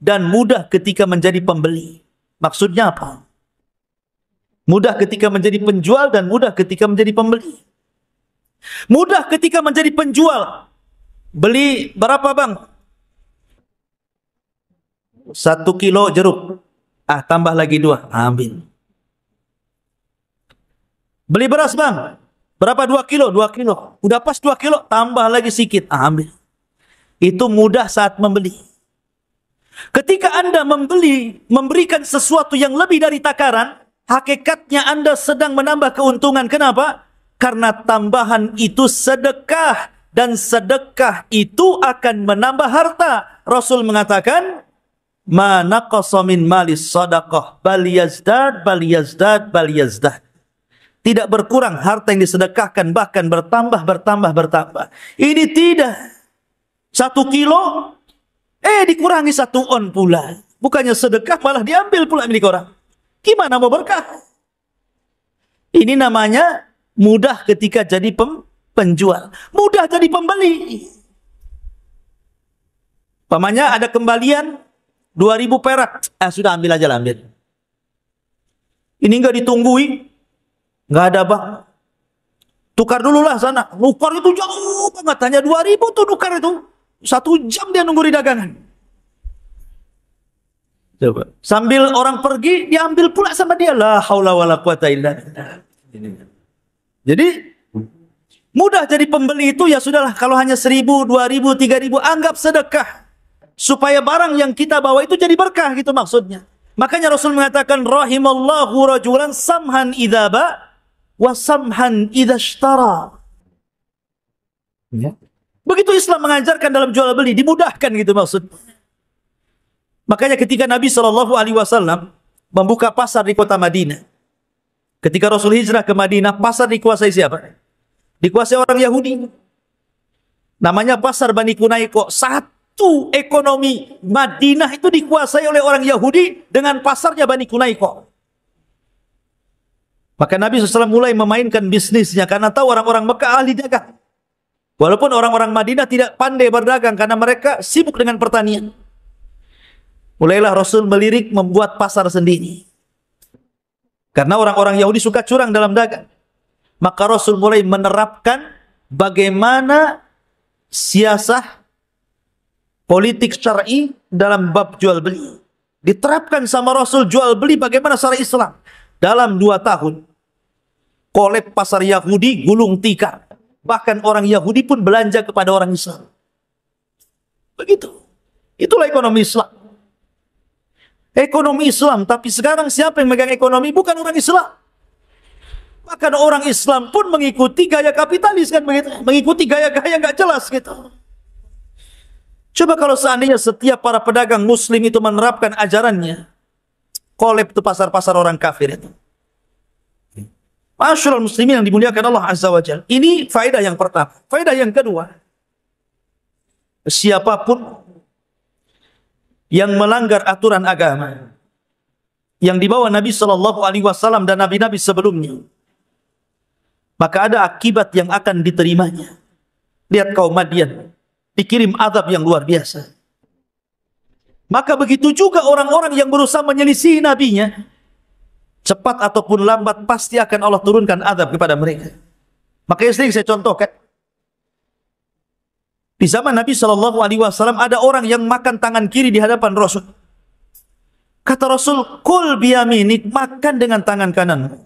dan mudah ketika menjadi pembeli. Maksudnya apa? Mudah ketika menjadi penjual dan mudah ketika menjadi pembeli. Mudah ketika menjadi penjual. Beli berapa bang? 1 kilo jeruk. Tambah lagi 2. Ambil. Beli beras bang. Berapa 2 kilo? 2 kilo. Udah pas 2 kilo. Tambah lagi sedikit. Ambil. Itu mudah saat membeli. Ketika Anda membeli, memberikan sesuatu yang lebih dari takaran, hakikatnya Anda sedang menambah keuntungan. Kenapa? Karena tambahan itu sedekah. Dan sedekah itu akan menambah harta. Rasul mengatakan, ma naqasa min malis sadaqah bal yazdad bal yazdad bal yazdad. Tidak berkurang harta yang disedekahkan, bahkan bertambah, bertambah, bertambah. Ini tidak. 1 kilo, dikurangi 1 on pula. Bukannya sedekah, malah diambil pula milik orang. Gimana mau berkah? Ini namanya mudah ketika jadi penjual. Mudah jadi pembeli. Pamannya ada kembalian 2.000 perak. Sudah ambil aja lah, ambil. Ini enggak ditunggui. Enggak ada bang. Tukar dulu lah sana. Nukar itu jauh banget. Hanya 2.000 tuh nukar itu. 1 jam dia nunggu di dagangan. Coba. Sambil orang pergi, diambil pula sama dia. La haula wala quwata illa billah. Jadi, mudah jadi pembeli itu ya sudahlah. Kalau hanya 1.000, 2.000, 3.000, anggap sedekah. Supaya barang yang kita bawa itu jadi berkah, gitu maksudnya. Makanya Rasul mengatakan, rahimallahu rajulan samhan idha ba' wa samhan idha ishtara. Ya. Begitu Islam mengajarkan dalam jual beli, dimudahkan gitu maksudnya. Makanya ketika Nabi SAW membuka pasar di kota Madinah, ketika Rasul hijrah ke Madinah, pasar dikuasai siapa? Dikuasai orang Yahudi. Namanya pasar Bani Kunaiko. Satu ekonomi Madinah itu dikuasai oleh orang Yahudi dengan pasarnya Bani Kunaiko. Maka Nabi SAW mulai memainkan bisnisnya karena tahu orang-orang Mekah ahli dagang. Walaupun orang-orang Madinah tidak pandai berdagang karena mereka sibuk dengan pertanian. Mulailah Rasul melirik membuat pasar sendiri. Karena orang-orang Yahudi suka curang dalam dagang. Maka Rasul mulai menerapkan bagaimana siasah politik syar'i dalam bab jual beli. Diterapkan sama Rasul jual beli bagaimana secara Islam. Dalam 2 tahun, kolab pasar Yahudi gulung tikar. Bahkan orang Yahudi pun belanja kepada orang Islam. Begitu. Itulah ekonomi Islam. Ekonomi Islam. Tapi sekarang siapa yang megang ekonomi? Bukan orang Islam. Bahkan orang Islam pun mengikuti gaya kapitalis kan begitu. Mengikuti gaya-gaya nggak jelas gitu. Coba kalau seandainya setiap para pedagang Muslim itu menerapkan ajarannya, kolab itu pasar-pasar orang kafir itu. Ma'asyiral muslimin yang dimuliakan Allah Azza wa Jalla. Ini faedah yang pertama. Faedah yang kedua, siapapun yang melanggar aturan agama yang dibawa Nabi Shallallahu Alaihi Wasallam dan nabi-nabi sebelumnya, maka ada akibat yang akan diterimanya. Lihat kaum Madian, dikirim azab yang luar biasa. Maka begitu juga orang-orang yang berusaha menyelisih nabinya, cepat ataupun lambat pasti akan Allah turunkan azab kepada mereka. Makanya sering saya contohkan, di zaman Nabi Shallallahu Alaihi Wasallam ada orang yang makan tangan kiri di hadapan Rasul. Kata Rasul, kul biyaminik, makan dengan tangan kanan.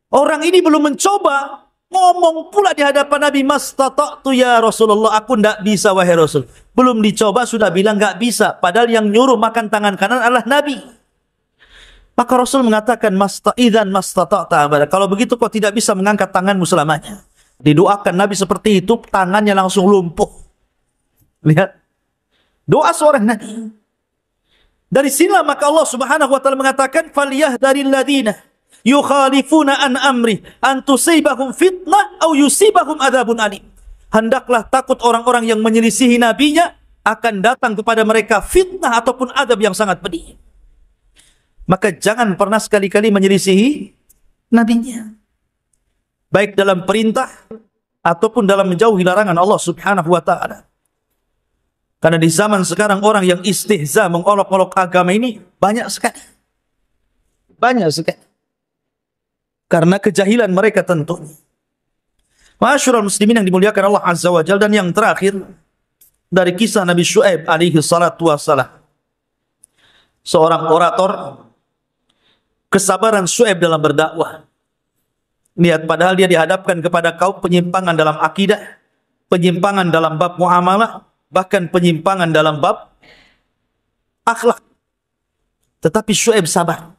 Orang ini belum mencoba, ngomong pula di hadapan Nabi, mastata'tu ya Rasulullah, aku tidak bisa wahai Rasul. Belum dicoba sudah bilang nggak bisa, padahal yang nyuruh makan tangan kanan adalah Nabi. Maka Rasul mengatakan, idzan mastata'ta abada. Kalau begitu kau tidak bisa mengangkat tanganmu selamanya. Didoakan Nabi seperti itu, tangannya langsung lumpuh. Lihat, doa seorang Nabi. Dari sinilah maka Allah Subhanahu wa taala mengatakan, falyahdharil ladzina yukhalifuna an amri an tusibahum fitnah aw yusibahum adzabun alim. Hendaklah takut orang-orang yang menyelisihi nabinya, akan datang kepada mereka fitnah ataupun adab yang sangat pedih. Maka jangan pernah sekali-kali menyelisihi nabinya, baik dalam perintah ataupun dalam menjauhi larangan Allah Subhanahu wa taala. Karena di zaman sekarang orang yang istihza, mengolok-olok agama ini banyak sekali. Banyak sekali. Karena kejahilan mereka tentu. Ma'asyiral muslimin yang dimuliakan Allah Azza wa Jalla, dan yang terakhir dari kisah Nabi Syuaib alaihi salatu wassalam. Seorang orator, kesabaran Syuaib dalam berdakwah. Lihat, padahal dia dihadapkan kepada kaum penyimpangan dalam akidah, penyimpangan dalam bab muamalah, bahkan penyimpangan dalam bab akhlak. Tetapi Syuaib sabar.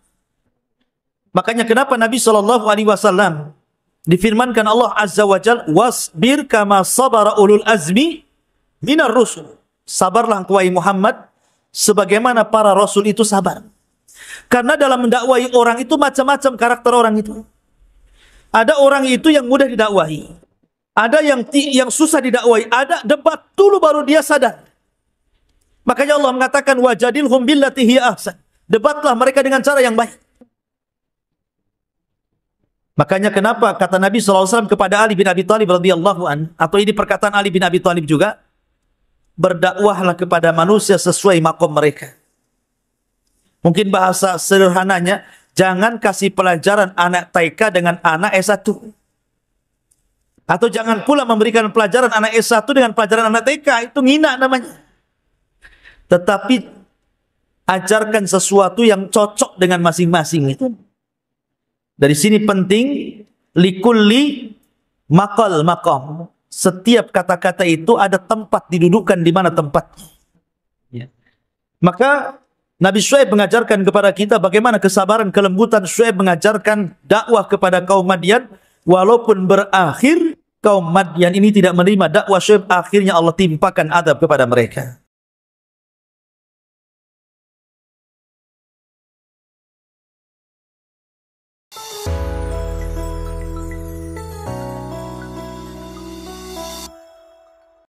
Makanya kenapa Nabi Shallallahu Alaihi Wasallam difirmankan Allah Azza wa Jalla, wasbir kama sabara ulul azmi minar rusul. Sabarlah engkau wahai Muhammad sebagaimana para rasul itu sabar. Karena dalam mendakwahi orang itu macam-macam karakter orang itu. Ada orang itu yang mudah didakwahi, ada yang susah didakwahi, ada debat dulu baru dia sadar. Makanya Allah mengatakan wajadilhum billati hiya ahsan. Debatlah mereka dengan cara yang baik. Makanya kenapa kata Nabi SAW kepada Ali bin Abi Thalib radhiyallahu an, atau ini perkataan Ali bin Abi Thalib juga, berdakwahlah kepada manusia sesuai makom mereka. Mungkin bahasa sederhananya, jangan kasih pelajaran anak TK dengan anak S1. Atau jangan pula memberikan pelajaran anak S1 dengan pelajaran anak TK, itu ngina namanya. Tetapi ajarkan sesuatu yang cocok dengan masing-masing itu. Dari sini penting, likulli maqal maqam. Setiap kata-kata itu ada tempat didudukan di mana tempatnya. Ya. Maka Nabi Syuaib mengajarkan kepada kita bagaimana kesabaran, kelembutan Syuaib mengajarkan dakwah kepada kaum Madian. Walaupun berakhir kaum Madian ini tidak menerima dakwah Syuaib, akhirnya Allah timpakan adab kepada mereka.